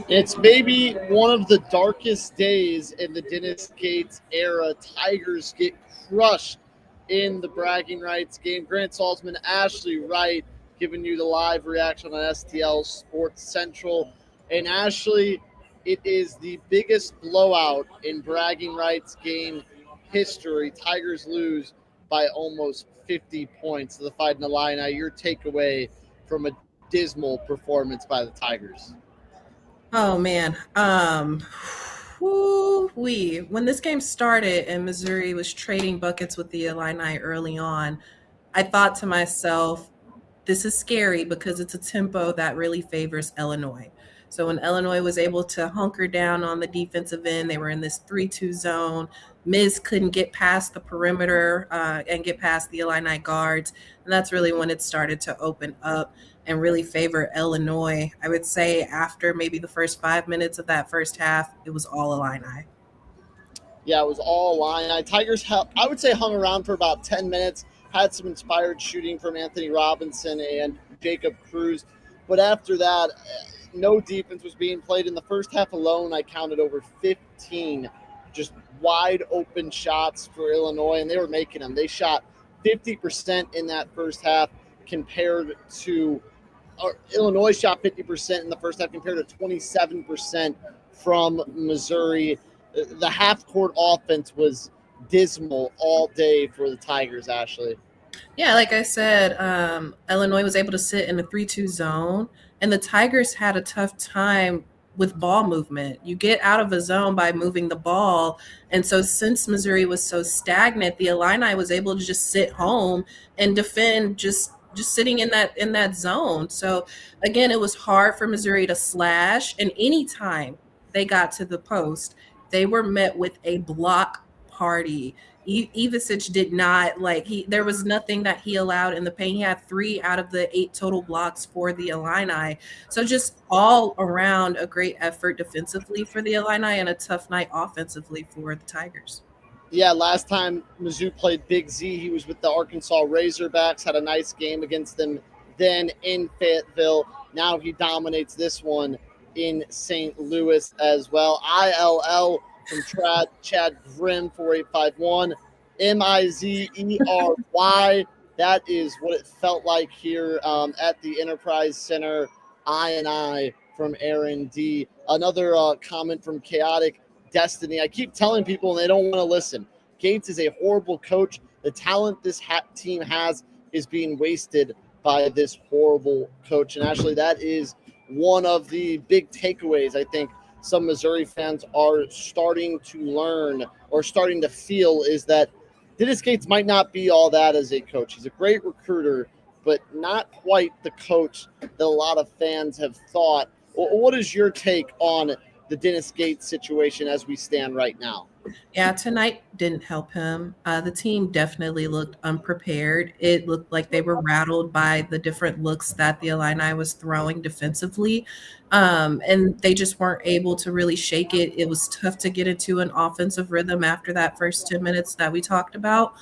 It's maybe one of the darkest days in the Dennis Gates era. Tigers get crushed in the Bragging Rights game. Grant Salsman, Ashley Wright, giving you the live reaction on STL Sports Central. And Ashley, it is the biggest blowout in Bragging Rights game history. Tigers lose by almost 50 points to the Fighting Illini. Your takeaway from a dismal performance by the Tigers? Oh man. When this game started and Missouri was trading buckets with the Illini early on, I thought to myself, this is scary because it's a tempo that really favors Illinois. So when Illinois was able to hunker down on the defensive end, they were in this 3-2 zone. Miz couldn't get past the perimeter and get past the Illini guards. And that's really when it started to open up and really favor Illinois. I would say after maybe the first 5 minutes of that first half, it was all Illini. Yeah, it was all Illini. Tigers, I would say, hung around for about 10 minutes, had some inspired shooting from Anthony Robinson and Jacob Cruz. But after that, no defense was being played. In the first half alone, I counted over 15 just wide open shots for Illinois, and they were making them. They shot 50% in that first half compared to Illinois shot 50% in the first half compared to 27% from Missouri. The half-court offense was dismal all day for the Tigers, Ashley. Yeah, like I said, Illinois was able to sit in the 3-2 zone, and the Tigers had a tough time with ball movement. You get out of a zone by moving the ball, and so since Missouri was so stagnant, the Illini was able to just sit home and defend just sitting in that zone. So again, it was hard for Missouri to slash, and anytime they got to the post, they were met with a block party. Ivicic did not there was nothing that he allowed in the paint. He had 3 out of the 8 total blocks for the Illini. So just all around a great effort defensively for the Illini and a tough night offensively for the Tigers. Yeah, last time Mizzou played Big Z, he was with the Arkansas Razorbacks, had a nice game against them then in Fayetteville. Now he dominates this one in St. Louis as well. ILL from Chad Grimm, 4851. Mizery. That is what it felt like here at the Enterprise Center. I from Aaron D. Another comment from Chaotic Destiny. I keep telling people and they don't want to listen. Gates is a horrible coach. The talent this team has is being wasted by this horrible coach. And actually, that is one of the big takeaways I think some Missouri fans are starting to learn or starting to feel is that Dennis Gates might not be all that as a coach. He's a great recruiter, but not quite the coach that a lot of fans have thought. What is your take on the Dennis Gates situation as we stand right now? Yeah, tonight didn't help him. The team definitely looked unprepared. It looked like they were rattled by the different looks that the Illini was throwing defensively, and they just weren't able to really shake it. It was tough to get into an offensive rhythm after that first 10 minutes that we talked about.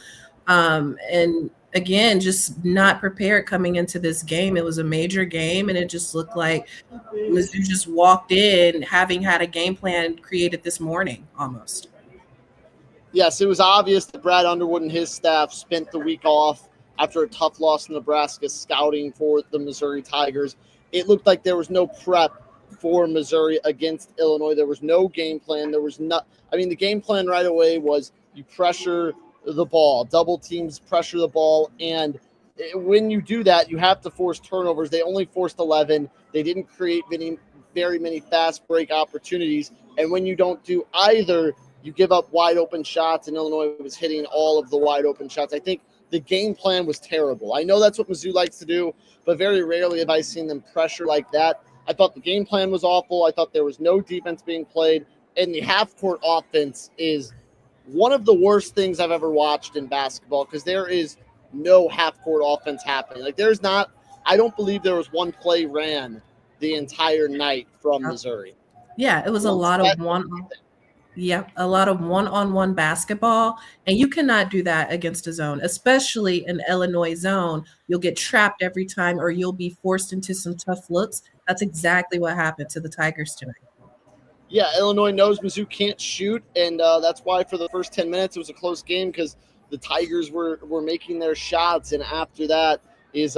And again, just not prepared coming into this game. It was a major game, and it just looked like Mizzou just walked in having had a game plan created this morning almost. Yes, it was obvious that Brad Underwood and his staff spent the week off after a tough loss in Nebraska scouting for the Missouri Tigers. It looked like there was no prep for Missouri against Illinois. There was no game plan. The game plan right away was you pressure the ball, double teams pressure the ball, and when you do that, you have to force turnovers. They only forced 11. They didn't create very many fast break opportunities, and when you don't do either, you give up wide open shots, and Illinois was hitting all of the wide open shots. I think the game plan was terrible. I know that's what Mizzou likes to do, but very rarely have I seen them pressure like that. I thought the game plan was awful. I thought there was no defense being played, and the half-court offense is one of the worst things I've ever watched in basketball because there is no half-court offense happening. I don't believe there was one play ran the entire night from Missouri. Yeah, it was a lot of one-on-one basketball, and you cannot do that against a zone, especially an Illinois zone. You'll get trapped every time, or you'll be forced into some tough looks, That's exactly what happened to the Tigers tonight. Yeah, Illinois knows Mizzou can't shoot, and that's why for the first 10 minutes it was a close game because the Tigers were making their shots, and after that is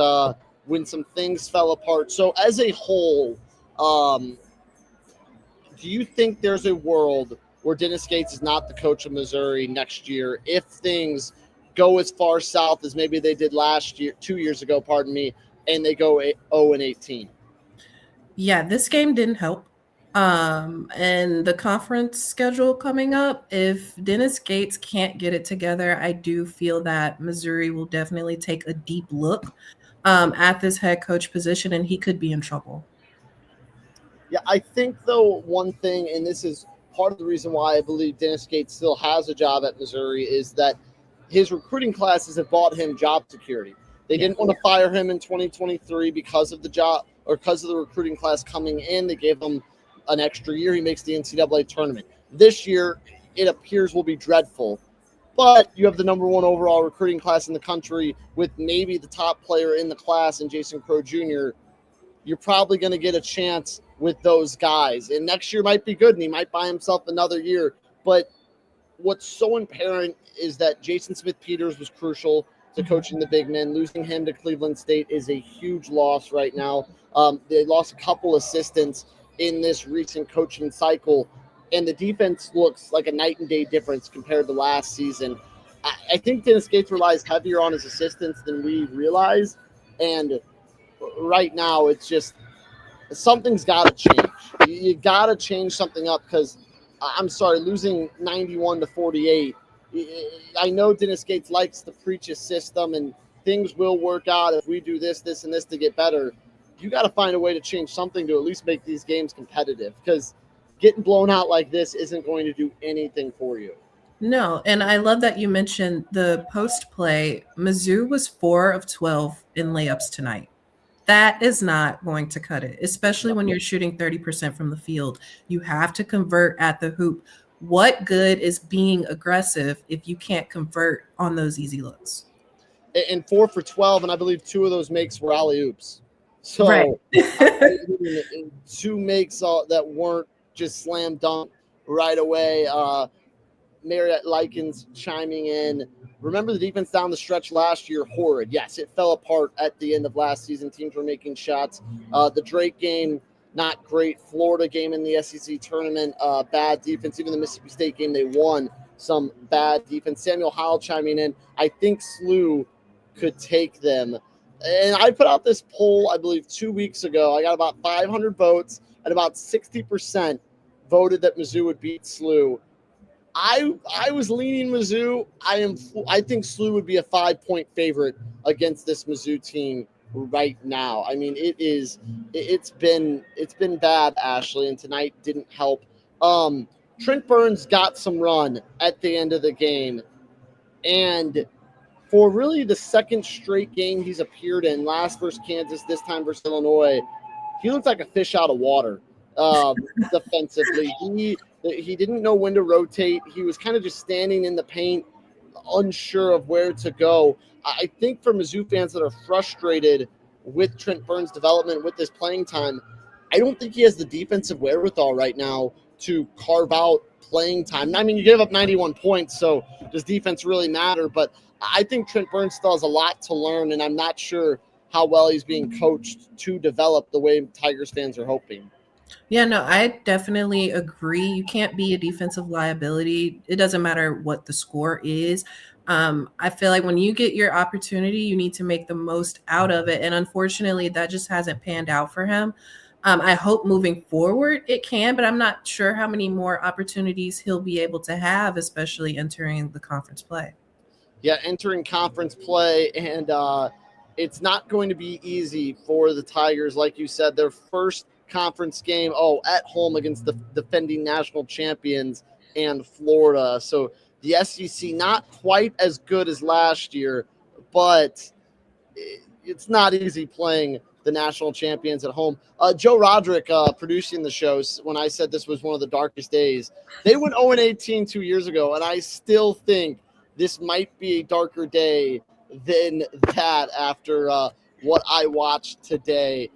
when some things fell apart. So as a whole, do you think there's a world where Dennis Gates is not the coach of Missouri next year if things go as far south as maybe they did last year, 2 years ago, pardon me, and they go 0-18? Yeah, this game didn't help. And the conference schedule coming up, if Dennis Gates can't get it together, I do feel that Missouri will definitely take a deep look at this head coach position, and he could be in trouble. Yeah, I think, though, one thing, and this is part of the reason why I believe Dennis Gates still has a job at Missouri, is that his recruiting classes have bought him job security. They didn't want to fire him in 2023 because of the job or because of the recruiting class coming in. They gave him an extra year. He makes the NCAA tournament. This year, it appears will be dreadful. But you have the number one overall recruiting class in the country with maybe the top player in the class in Jason Crow Jr. You're probably going to get a chance with those guys. And next year might be good, and he might buy himself another year. But what's so apparent is that Jason Smith-Peters was crucial to coaching the big men. Losing him to Cleveland State is a huge loss right now. They lost a couple assistants in this recent coaching cycle, and the defense looks like a night and day difference compared to last season. I think Dennis Gates relies heavier on his assistants than we realize, and right now it's just something's got to change. You got to change something up because, I'm sorry, losing 91-48, I know Dennis Gates likes to preach his system and things will work out if we do this, this, and this to get better. You got to find a way to change something to at least make these games competitive because getting blown out like this isn't going to do anything for you. No, and I love that you mentioned the post play. Mizzou was 4 of 12 in layups tonight. That is not going to cut it, especially when you're shooting 30% from the field. You have to convert at the hoop. What good is being aggressive if you can't convert on those easy looks? And 4 for 12, and I believe 2 of those makes were alley-oops. So right. 2 makes that weren't just slam dunk right away. Marriott Likens chiming in. Remember the defense down the stretch last year? Horrid. Yes, it fell apart at the end of last season. Teams were making shots. The Drake game, not great. Florida game in the SEC tournament, bad defense. Even the Mississippi State game, they won some bad defense. Samuel Howell chiming in. I think SLU could take them. And I put out this poll, I believe, 2 weeks ago. I got about 500 votes, and about 60% voted that Mizzou would beat SLU. I was leaning Mizzou. I think SLU would be a 5-point favorite against this Mizzou team right now. I mean, it's been bad, Ashley, and tonight didn't help. Trent Burns got some run at the end of the game, and for really the second straight game he's appeared in, last versus Kansas, this time versus Illinois, he looked like a fish out of water defensively. He didn't know when to rotate. He was kind of just standing in the paint, unsure of where to go. I think for Mizzou fans that are frustrated with Trent Burns' development, with this playing time, I don't think he has the defensive wherewithal right now to carve out playing time. I mean, you gave up 91 points, so does defense really matter? But I think Trent Burns still has a lot to learn, and I'm not sure how well he's being coached to develop the way Tigers fans are hoping. Yeah, no, I definitely agree. You can't be a defensive liability. It doesn't matter what the score is. I feel like when you get your opportunity, you need to make the most out of it. And unfortunately, that just hasn't panned out for him. I hope moving forward it can, but I'm not sure how many more opportunities he'll be able to have, especially entering the conference play. Yeah, entering conference play, and it's not going to be easy for the Tigers. Like you said, their first conference game, at home against the defending national champions and Florida. So the SEC not quite as good as last year, but it's not easy playing the national champions at home. Joe Roderick producing the show, when I said this was one of the darkest days, they went 0-18 2 years ago, and I still think this might be a darker day than that after what I watched today.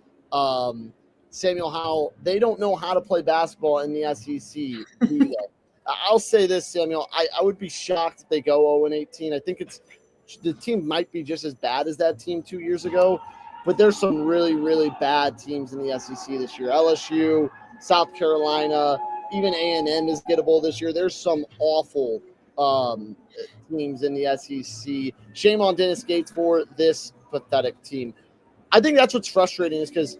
Samuel, how they don't know how to play basketball in the SEC, do they? I'll say this, Samuel. I would be shocked if they go 0-18. I think the team might be just as bad as that team 2 years ago, but there's some really, really bad teams in the SEC this year. LSU, South Carolina, even A&M is gettable this year. There's some awful teams in the SEC. Shame on Dennis Gates for this pathetic team. I think that's what's frustrating is because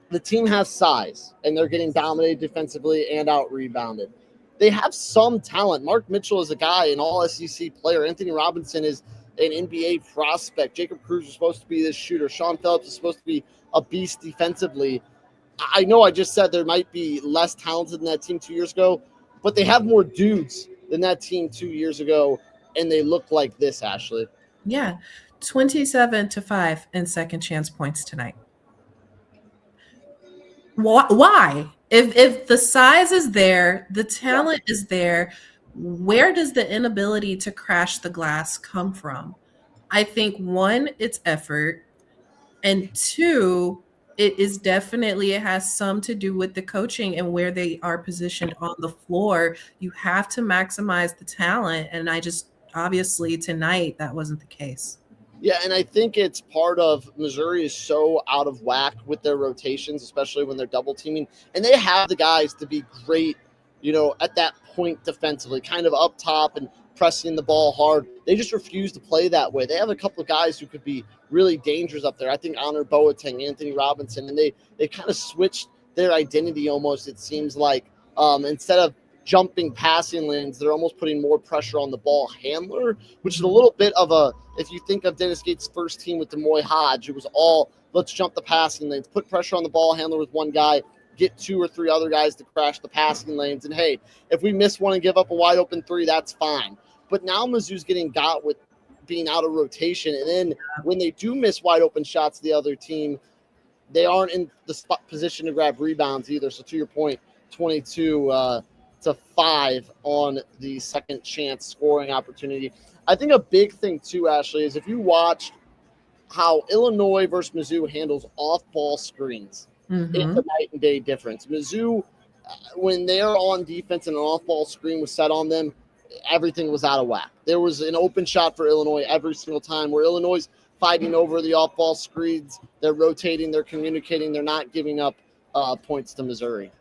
the team has size, and they're getting dominated defensively and out-rebounded. They have some talent. Mark Mitchell is a guy, an all-SEC player. Anthony Robinson is an NBA prospect. Jacob Cruz is supposed to be this shooter. Sean Phillips is supposed to be a beast defensively. I know I just said there might be less talented than that team 2 years ago, but they have more dudes than that team 2 years ago, and they look like this, Ashley. Yeah, 27-5 in second chance points tonight. Why? If the size is there, the talent is there, where does the inability to crash the glass come from? I think one, it's effort, and two, it has some to do with the coaching and where they are positioned on the floor. You have to maximize the talent, and obviously tonight that wasn't the case. Yeah, and I think it's part of Missouri is so out of whack with their rotations, especially when they're double teaming. And they have the guys to be great, at that point defensively, kind of up top and pressing the ball hard. They just refuse to play that way. They have a couple of guys who could be really dangerous up there. I think Honor Boateng, Anthony Robinson, and they kind of switched their identity almost, it seems like. Instead of jumping passing lanes, they're almost putting more pressure on the ball handler, which is a little bit of if you think of Dennis Gates' first team with DeMoy Hodge, it was all, let's jump the passing lanes, put pressure on the ball handler with one guy, get two or three other guys to crash the passing lanes. And hey, if we miss one and give up a wide open three, that's fine. But now Mizzou's getting got with being out of rotation. And then when they do miss wide open shots, the other team, they aren't in the spot position to grab rebounds either. So to your point, 22-5 on the second chance scoring opportunity. I think a big thing too, Ashley, is if you watch how Illinois versus Mizzou handles off-ball screens, it's a night and day difference. Mizzou, when they're on defense and an off-ball screen was set on them, everything was out of whack. There was an open shot for Illinois every single time where Illinois is fighting over the off-ball screens. They're rotating, they're communicating, they're not giving up points to Missouri.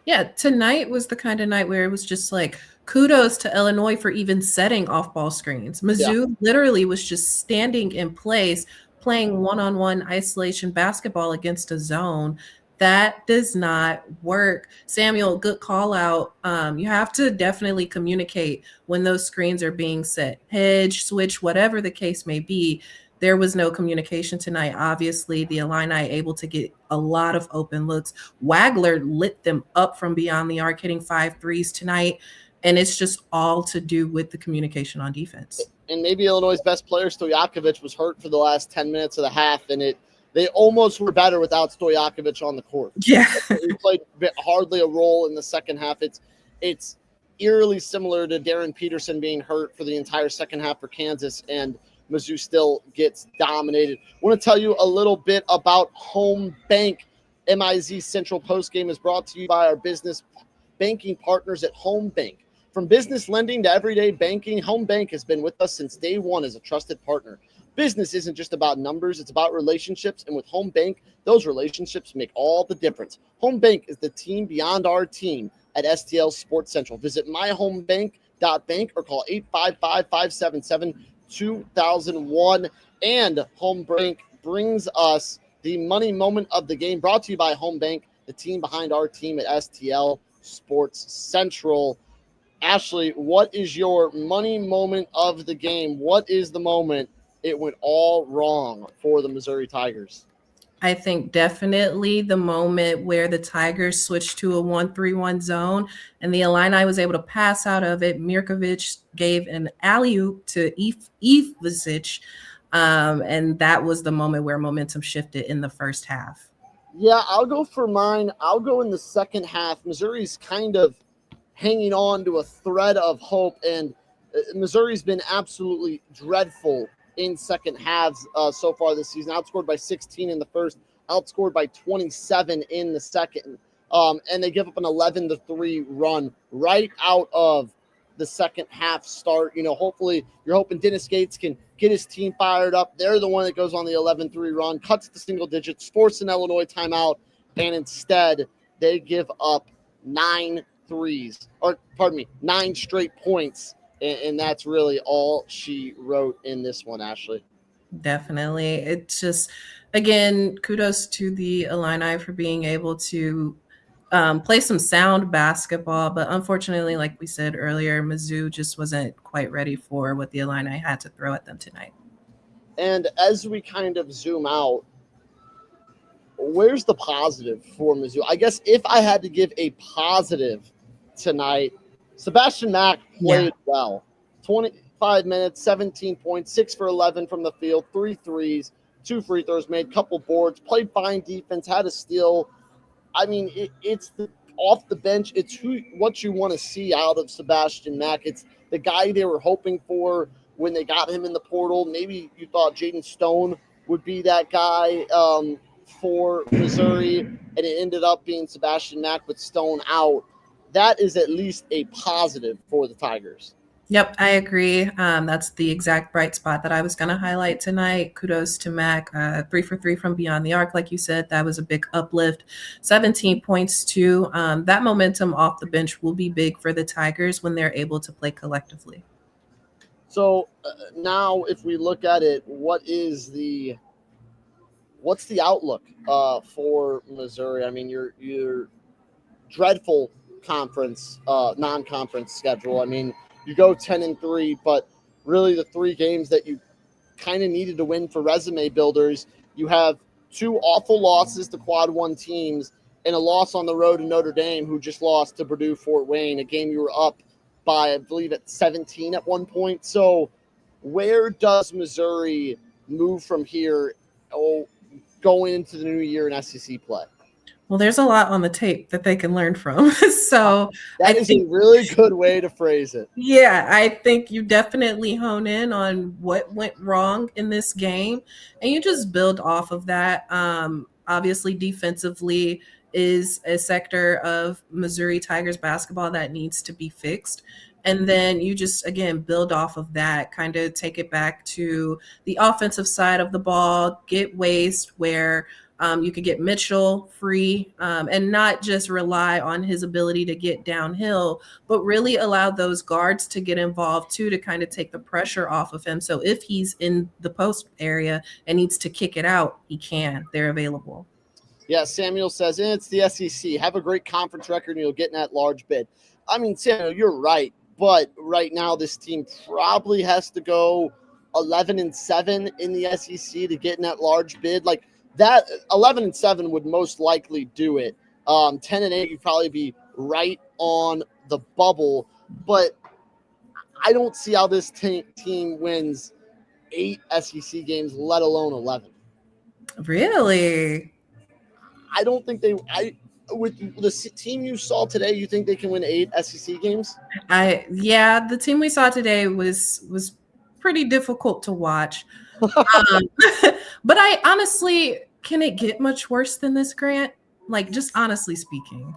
Yeah, tonight was the kind of night where it was just like, kudos to Illinois for even setting off-ball screens. Mizzou literally was just standing in place, playing one-on-one isolation basketball against a zone. That does not work. Samuel, good call out. You have to definitely communicate when those screens are being set. Hedge, switch, whatever the case may be. There was no communication tonight. Obviously, the Illini able to get a lot of open looks. Wagler lit them up from beyond the arc, hitting 5 threes tonight. And it's just all to do with the communication on defense. And maybe Illinois' best player, Stojakovic, was hurt for the last 10 minutes of the half, and they almost were better without Stojakovic on the court. Yeah. He played hardly a role in the second half. It's eerily similar to Darren Peterson being hurt for the entire second half for Kansas, and Mizzou still gets dominated. I want to tell you a little bit about Home Bank. Mizzou Central Postgame is brought to you by our business banking partners at Home Bank. From business lending to everyday banking, Home Bank has been with us since day one as a trusted partner. Business isn't just about numbers, it's about relationships, and with Home Bank, those relationships make all the difference. Home Bank is the team beyond our team at STL Sports Central. Visit myhomebank.bank or call 855-577-2001. And Home Bank brings us the money moment of the game, brought to you by Home Bank, the team behind our team at STL Sports Central. Ashley, what is your money moment of the game? What is the moment it went all wrong for the Missouri Tigers? I think definitely the moment where the Tigers switched to a 1-3-1 zone and the Illini was able to pass out of it. Mirkovic gave an alley-oop to Ivasic, and that was the moment where momentum shifted in the first half. Yeah, I'll go for mine. I'll go in the second half. Missouri's kind of hanging on to a thread of hope, and Missouri's been absolutely dreadful in second halves so far this season. Outscored by 16 in the first, outscored by 27 in the second. And they give up an 11-3 run right out of the second half start. Hopefully you're hoping Dennis Gates can get his team fired up. They're the one that goes on the 11-3 run, cuts to single digits, force an Illinois timeout, and instead they give up 9 straight points. And that's really all she wrote in this one, Ashley. Definitely. It's just, again, kudos to the Illini for being able to play some sound basketball. But unfortunately, like we said earlier, Mizzou just wasn't quite ready for what the Illini had to throw at them tonight. And as we kind of zoom out, where's the positive for Mizzou? I guess if I had to give a positive tonight, Sebastian Mack played well. 25 minutes, 17 points, 6 for 11 from the field, 3 threes, 2 free throws made, couple boards, played fine defense, had a steal. I mean, it's off the bench. It's what you want to see out of Sebastian Mack. It's the guy they were hoping for when they got him in the portal. Maybe you thought Jaden Stone would be that guy for Missouri, and it ended up being Sebastian Mack with Stone out. That is at least a positive for the Tigers. Yep, I agree. That's the exact bright spot that I was going to highlight tonight. Kudos to Mac. 3 for 3 from beyond the arc, like you said. That was a big uplift. 17 points, too. That momentum off the bench will be big for the Tigers when they're able to play collectively. So now if we look at it, what's the outlook for Missouri? I mean, your dreadful non-conference schedule. I mean, you go 10-3, but really the 3 games that you kind of needed to win for resume builders, you have 2 awful losses to Quad 1 teams and a loss on the road to Notre Dame, who just lost to Purdue Fort Wayne, a game you were up by, I believe, at 17 at one point. So where does Missouri move from here going into the new year in SEC play? Well, there's a lot on the tape that they can learn from. So that is a really good way to phrase it. Yeah, I think you definitely hone in on what went wrong in this game, and you just build off of that. Obviously, defensively is a sector of Missouri Tigers basketball that needs to be fixed. And then you just, again, build off of that, kind of take it back to the offensive side of the ball, get waste where you could get Mitchell free and not just rely on his ability to get downhill, but really allow those guards to get involved too, to kind of take the pressure off of him. So if he's in the post area and needs to kick it out, he can. They're available. Yeah, Samuel says, it's the SEC. Have a great conference record and you'll get in that large bid. I mean, Samuel, you're right. But right now this team probably has to go 11-7 in the SEC to get in that large bid. Like, that 11-7 would most likely do it. 10-8, you'd probably be right on the bubble. But I don't see how this team wins 8 SEC games, let alone 11. Really? I don't think with the team you saw today, you think they can win 8 SEC games? The team we saw today was pretty difficult to watch. But I honestly, can it get much worse than this, Grant? Like, just honestly speaking.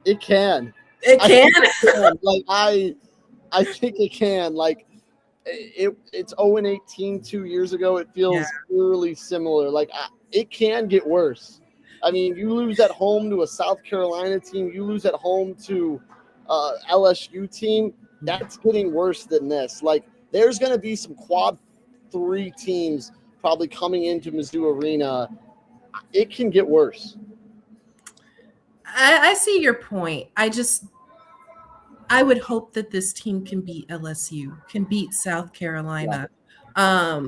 It can. It can? Like, I think it can. Like, it's 0-18 2 years ago. It feels eerily similar. Like, it can get worse. I mean, you lose at home to a South Carolina team. You lose at home to LSU team. That's getting worse than this. Like, there's going to be some Quad 3 teams probably coming into Mizzou Arena. It can get worse. I see your point. I would hope that this team can beat LSU, can beat South Carolina. Yeah.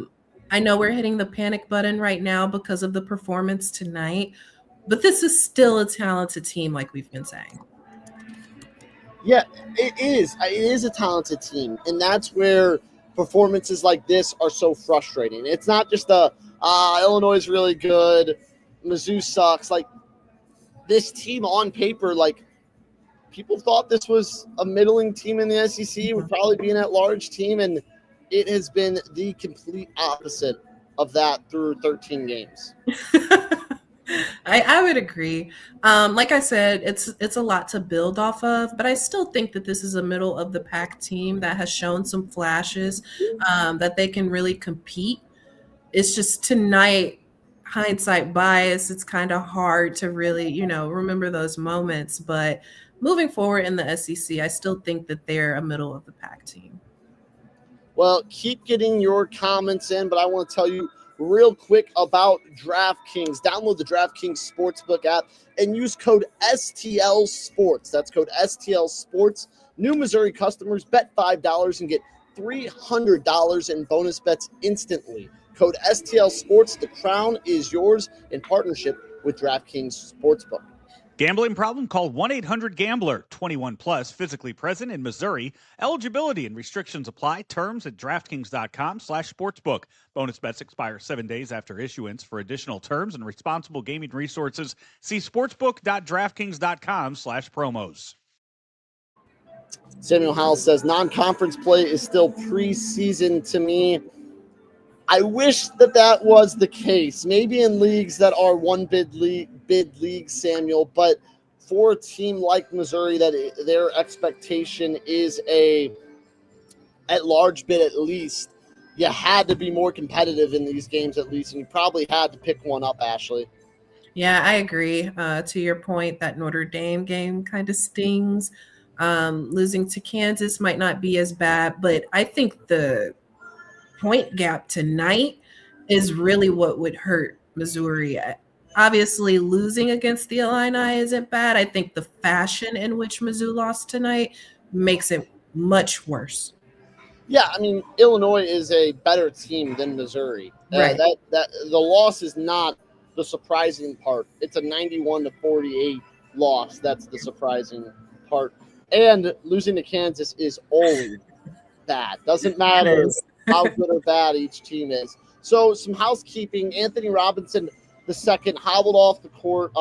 I know we're hitting the panic button right now because of the performance tonight, but this is still a talented team, like we've been saying. Yeah, it is. It is a talented team, and that's where performances like this are so frustrating. It's not just Illinois is really good, Mizzou sucks. Like, this team on paper, like, people thought this was a middling team in the SEC, would probably be an at-large team, and it has been the complete opposite of that through 13 games. I would agree. Like I said, it's a lot to build off of, but I still think that this is a middle of the pack team that has shown some flashes that they can really compete. It's just tonight, hindsight bias, it's kind of hard to really, remember those moments. But moving forward in the SEC, I still think that they're a middle of the pack team. Well, keep getting your comments in, but I want to tell you real quick about DraftKings. Download the DraftKings Sportsbook app and use code STL Sports. That's code STL Sports. New Missouri customers bet $5 and get $300 in bonus bets instantly. Code STL Sports. The crown is yours in partnership with DraftKings Sportsbook. Gambling problem? Call 1-800-GAMBLER. 21 plus, physically present in Missouri. Eligibility and restrictions apply. Terms at DraftKings.com/sportsbook. Bonus bets expire 7 days after issuance. For additional terms and responsible gaming resources, see sportsbook.draftkings.com/promos. Samuel Howell says non-conference play is still preseason to me. I wish that was the case. Maybe in leagues that are one bid leagues, Samuel, but for a team like Missouri that their expectation is a at-large bid at least, you had to be more competitive in these games at least, and you probably had to pick one up, Ashley. Yeah, I agree. To your point, that Notre Dame game kind of stings. Losing to Kansas might not be as bad, but I think the point gap tonight is really what would hurt Missouri. Obviously, losing against the Illini isn't bad. I think the fashion in which Mizzou lost tonight makes it much worse. Yeah, I mean, Illinois is a better team than Missouri. Right. That the loss is not the surprising part. It's a 91-48 loss. That's the surprising part. And losing to Kansas is always bad. Doesn't matter how good or bad each team is. So some housekeeping. Anthony Robinson II hobbled off the court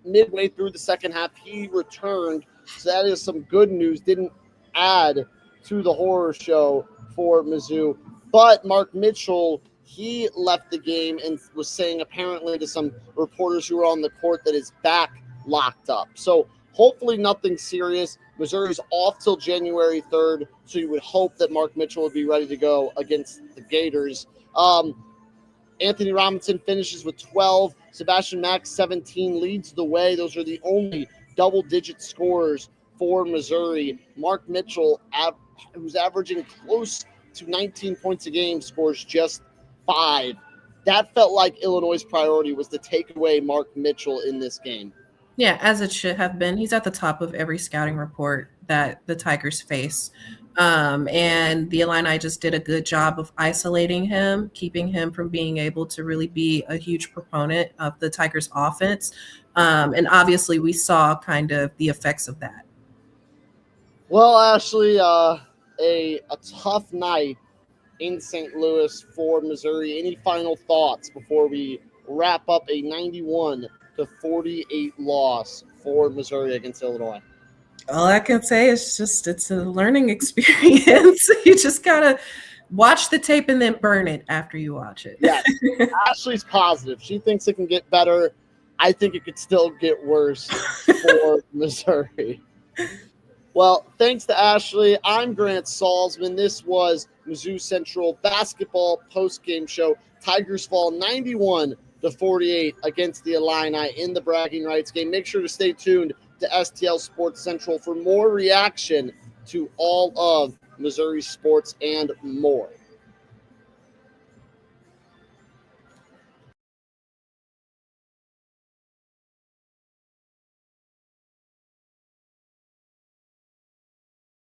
midway through the second half. He returned. So that is some good news. Didn't add to the horror show for Mizzou. But Mark Mitchell, he left the game and was saying apparently to some reporters who were on the court that his back locked up. So hopefully nothing serious. Missouri's off till January 3rd, so you would hope that Mark Mitchell would be ready to go against the Gators. Anthony Robinson finishes with 12. Sebastian Mack, 17, leads the way. Those are the only double-digit scorers for Missouri. Mark Mitchell, who's averaging close to 19 points a game, scores just 5. That felt like Illinois' priority was to take away Mark Mitchell in this game. Yeah, as it should have been. He's at the top of every scouting report that the Tigers face. And the Illini just did a good job of isolating him, keeping him from being able to really be a huge proponent of the Tigers' offense. And obviously we saw kind of the effects of that. Well, Ashley, a tough night in St. Louis for Missouri. Any final thoughts before we wrap up a 91-48 loss for Missouri against Illinois? All I can say is just it's a learning experience. You just got to watch the tape and then burn it after you watch it. Yeah, Ashley's positive. She thinks it can get better. I think it could still get worse for Missouri. Well, thanks to Ashley. I'm Grant Salsman. This was Mizzou Central Basketball Postgame Show. Tigers fall 91-48 against the Illini in the Bragging Rights game. Make sure to stay tuned to STL Sports Central for more reaction to all of Missouri sports and more.